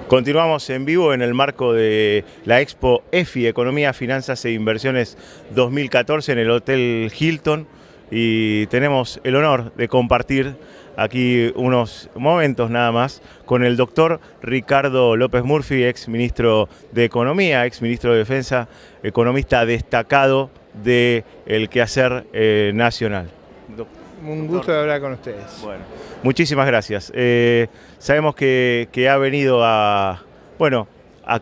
Continuamos en vivo en el marco de la Expo EFI, Economía, Finanzas e Inversiones 2014 en el Hotel Hilton, y tenemos el honor de compartir aquí unos momentos nada más con el doctor Ricardo López Murphy, ex ministro de Economía, ex ministro de Defensa, economista destacado del quehacer nacional. Un gusto de hablar con ustedes. Bueno, muchísimas gracias. Sabemos que ha venido a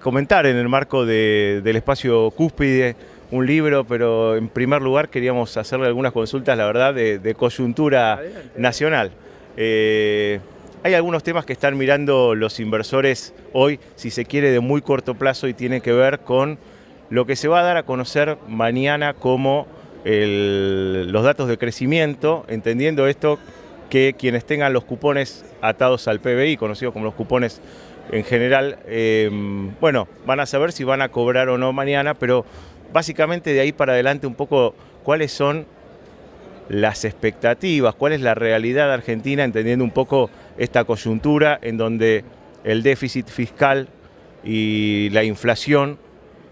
comentar en el marco del espacio Cúspide un libro, pero en primer lugar queríamos hacerle algunas consultas, la verdad, de coyuntura nacional. Hay algunos temas que están mirando los inversores hoy, si se quiere, de muy corto plazo, y tiene que ver con lo que se va a dar a conocer mañana como los datos de crecimiento, entendiendo esto que quienes tengan los cupones atados al PBI, conocidos como los cupones en general, van a saber si van a cobrar o no mañana, pero básicamente de ahí para adelante un poco cuáles son las expectativas, cuál es la realidad argentina, entendiendo un poco esta coyuntura en donde el déficit fiscal y la inflación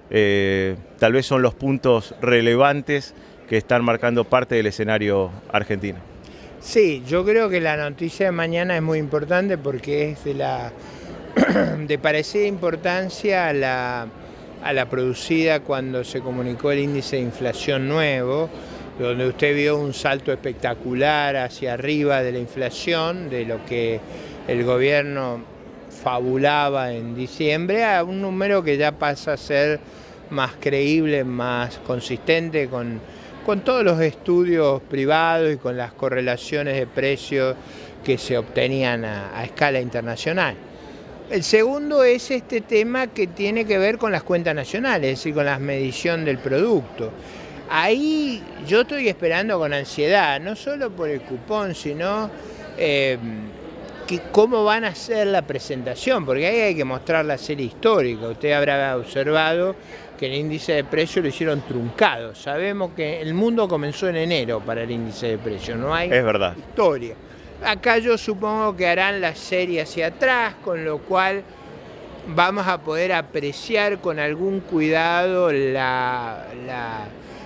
tal vez son los puntos relevantes que están marcando parte del escenario argentino. Sí, yo creo que la noticia de mañana es muy importante porque es de parecida importancia a la producida cuando se comunicó el índice de inflación nuevo, donde usted vio un salto espectacular hacia arriba de la inflación, de lo que el gobierno fabulaba en diciembre, a un número que ya pasa a ser más creíble, más consistente con todos los estudios privados y con las correlaciones de precios que se obtenían a escala internacional. El segundo es este tema que tiene que ver con las cuentas nacionales, es decir, con la medición del producto. Ahí yo estoy esperando con ansiedad, no solo por el cupón, sino cómo van a hacer la presentación, porque ahí hay que mostrar la serie histórica. Usted habrá observado que el índice de precios lo hicieron truncado. Sabemos que el mundo comenzó en enero para el índice de precios, no hay historia. Acá yo supongo que harán la serie hacia atrás, con lo cual vamos a poder apreciar con algún cuidado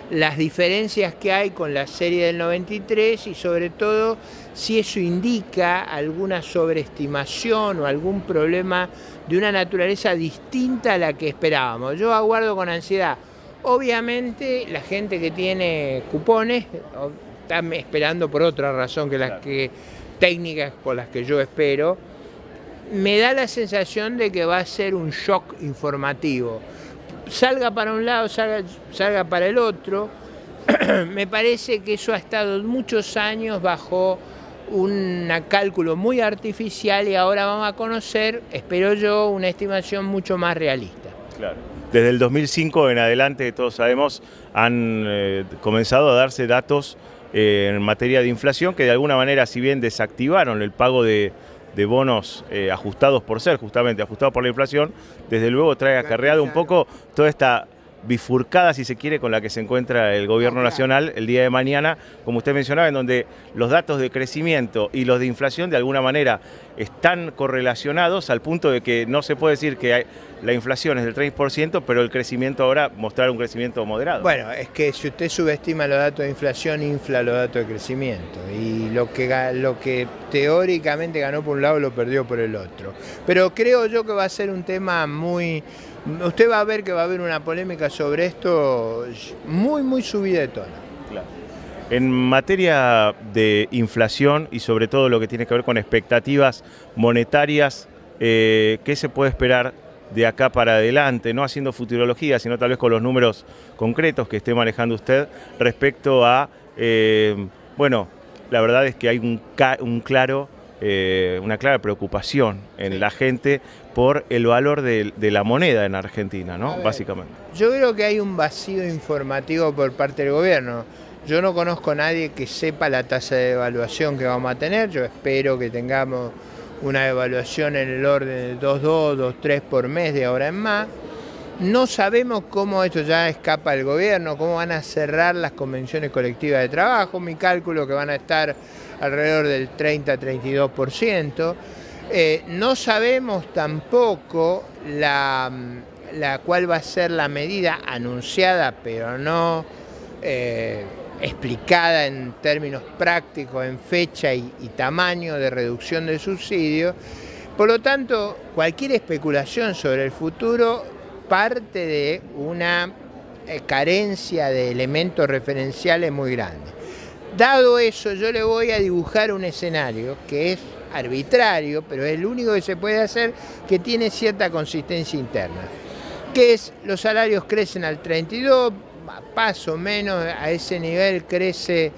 las diferencias que hay con la serie del 93 y sobre todo si eso indica alguna sobreestimación o algún problema de una naturaleza distinta a la que esperábamos. Yo aguardo con ansiedad. Obviamente la gente que tiene cupones está esperando por otra razón que las técnicas por las que yo espero. Me da la sensación de que va a ser un shock informativo. Salga para un lado, salga para el otro. Me parece que eso ha estado muchos años bajo un cálculo muy artificial y ahora vamos a conocer, espero yo, una estimación mucho más realista. Claro. Desde el 2005 en adelante, todos sabemos, han comenzado a darse datos en materia de inflación que de alguna manera, si bien desactivaron el pago de bonos ajustados por ser, justamente ajustados por la inflación, desde luego trae acarreado un poco toda esta bifurcada, si se quiere, con la que se encuentra el gobierno nacional el día de mañana, como usted mencionaba, en donde los datos de crecimiento y los de inflación de alguna manera están correlacionados al punto de que no se puede decir que la inflación es del 3%, pero el crecimiento ahora mostrar un crecimiento moderado. Bueno, es que si usted subestima los datos de inflación, infla los datos de crecimiento. Y lo que teóricamente ganó por un lado lo perdió por el otro. Pero creo yo que va a ser un tema muy... Usted va a ver que va a haber una polémica sobre esto muy subida de tono. Claro. En materia de inflación y sobre todo lo que tiene que ver con expectativas monetarias, ¿qué se puede esperar de acá para adelante? No haciendo futurología, sino tal vez con los números concretos que esté manejando usted respecto a, la verdad es que hay una clara preocupación en la gente por el valor de la moneda en Argentina, ¿no? Básicamente. Yo creo que hay un vacío informativo por parte del gobierno. Yo no conozco a nadie que sepa la tasa de devaluación que vamos a tener. Yo espero que tengamos una devaluación en el orden de 2,2, 2,3 por mes de ahora en más. No sabemos cómo esto ya escapa del gobierno, cómo van a cerrar las convenciones colectivas de trabajo. Mi cálculo que van a estar alrededor del 30-32%. No sabemos tampoco cuál va a ser la medida anunciada, pero no explicada en términos prácticos, en fecha y tamaño de reducción del subsidio. Por lo tanto, cualquier especulación sobre el futuro parte de una carencia de elementos referenciales muy grande. Dado eso, yo le voy a dibujar un escenario que es arbitrario, pero es el único que se puede hacer, que tiene cierta consistencia interna, que es: los salarios crecen al 32, más o menos a ese nivel crece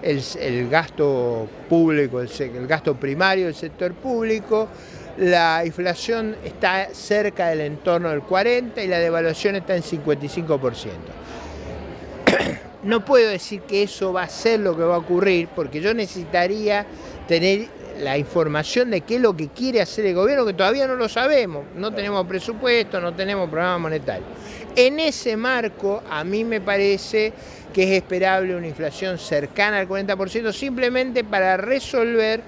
el gasto público, el gasto primario del sector público, la inflación está cerca del entorno del 40% y la devaluación está en 55%. No puedo decir que eso va a ser lo que va a ocurrir, porque yo necesitaría tener la información de qué es lo que quiere hacer el gobierno, que todavía no lo sabemos. No tenemos presupuesto, no tenemos programa monetario. En ese marco, a mí me parece que es esperable una inflación cercana al 40%, simplemente para resolver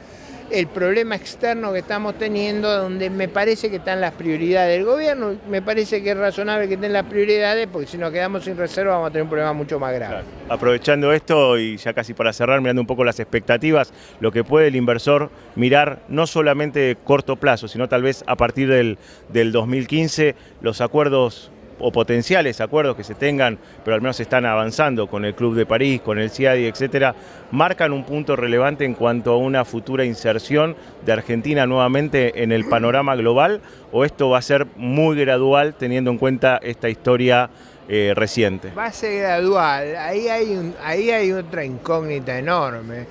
el problema externo que estamos teniendo, donde me parece que están las prioridades del gobierno. Me parece que es razonable que estén las prioridades, porque si nos quedamos sin reserva vamos a tener un problema mucho más grave. Claro. Aprovechando esto, y ya casi para cerrar, mirando un poco las expectativas, lo que puede el inversor mirar no solamente de corto plazo, sino tal vez a partir del 2015, los acuerdos o potenciales acuerdos que se tengan, pero al menos están avanzando con el Club de París, con el CIADI, etcétera, marcan un punto relevante en cuanto a una futura inserción de Argentina nuevamente en el panorama global, o esto va a ser muy gradual teniendo en cuenta esta historia reciente. Va a ser gradual. Ahí hay otra incógnita enorme,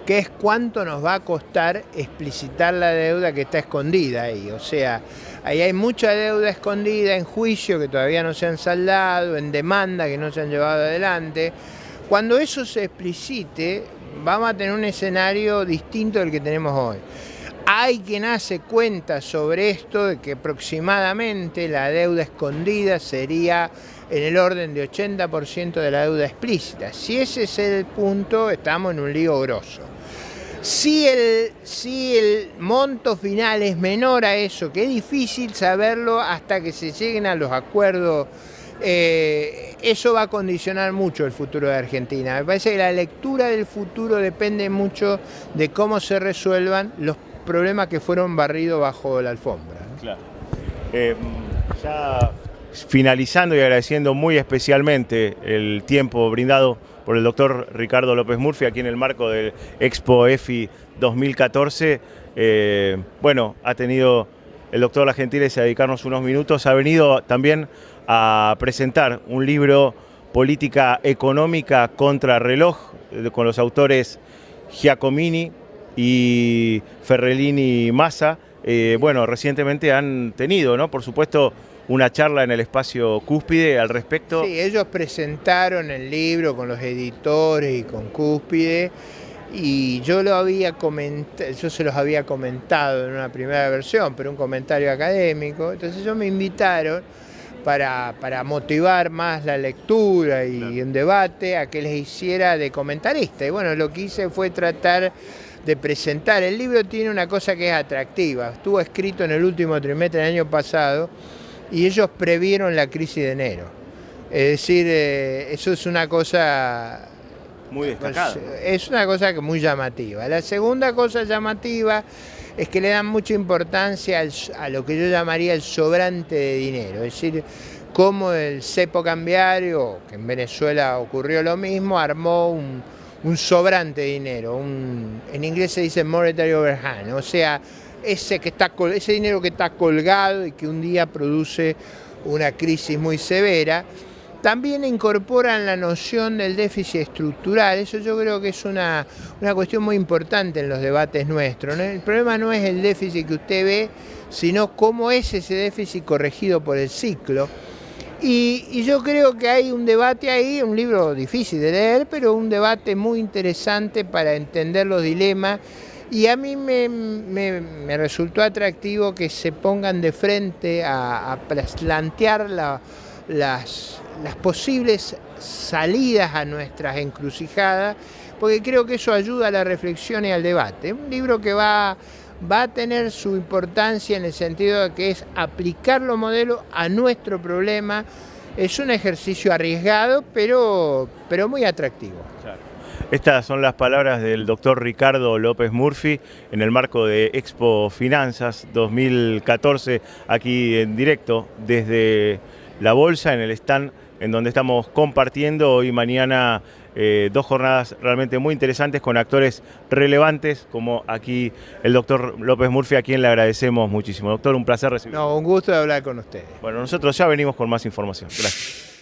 que es cuánto nos va a costar explicitar la deuda que está escondida ahí. O sea, ahí hay mucha deuda escondida en juicio que todavía no se han saldado, en demanda que no se han llevado adelante. Cuando eso se explicite, vamos a tener un escenario distinto del que tenemos hoy. Hay quien hace cuentas sobre esto, de que aproximadamente la deuda escondida sería en el orden de 80% de la deuda explícita. Si ese es el punto, estamos en un lío grosso. Si el monto final es menor a eso, que es difícil saberlo hasta que se lleguen a los acuerdos, eso va a condicionar mucho el futuro de Argentina. Me parece que la lectura del futuro depende mucho de cómo se resuelvan los problemas que fueron barridos bajo la alfombra. Claro. Ya finalizando y agradeciendo muy especialmente el tiempo brindado por el doctor Ricardo López Murphy aquí en el marco del Expo EFI 2014. Bueno, ha tenido el doctor la gentileza de dedicarnos unos minutos. Ha venido también a presentar un libro, Política Económica contra Reloj, con los autores Giacomini y Ferrellini Massa. Bueno, recientemente han tenido, ¿no?, por supuesto, una charla en el espacio Cúspide al respecto. Sí, ellos presentaron el libro con los editores y con Cúspide, y yo se los había comentado en una primera versión, pero un comentario académico. Entonces ellos me invitaron para motivar más la lectura y claro, un debate, a que les hiciera de comentarista. Y bueno, lo que hice fue tratar de presentar. El libro tiene una cosa que es atractiva. Estuvo escrito en el último trimestre del año pasado, y ellos previeron la crisis de enero. Es decir, eso es una cosa muy destacada. Es una cosa que muy llamativa. La segunda cosa llamativa es que le dan mucha importancia a lo que yo llamaría el sobrante de dinero. Es decir, cómo el cepo cambiario, que en Venezuela ocurrió lo mismo, armó un sobrante de dinero. En inglés se dice monetary overhang, o sea, ese dinero que está colgado y que un día produce una crisis muy severa. También incorporan la noción del déficit estructural. Eso yo creo que es una cuestión muy importante en los debates nuestros, ¿no? El problema no es el déficit que usted ve, sino cómo es ese déficit corregido por el ciclo. Y yo creo que hay un debate ahí, un libro difícil de leer, pero un debate muy interesante para entender los dilemas. Y a mí me resultó atractivo que se pongan de frente a plantear las posibles salidas a nuestras encrucijadas, porque creo que eso ayuda a la reflexión y al debate. Un libro que va va a tener su importancia en el sentido de que es aplicar los modelos a nuestro problema. Es un ejercicio arriesgado, pero muy atractivo. Claro. Estas son las palabras del doctor Ricardo López Murphy en el marco de Expo Finanzas 2014, aquí en directo desde la Bolsa, en el stand en donde estamos compartiendo hoy y mañana 2 jornadas realmente muy interesantes con actores relevantes como aquí el doctor López Murphy, a quien le agradecemos muchísimo. Doctor, un placer recibirlo. No, un gusto de hablar con ustedes. Bueno, nosotros ya venimos con más información. Gracias.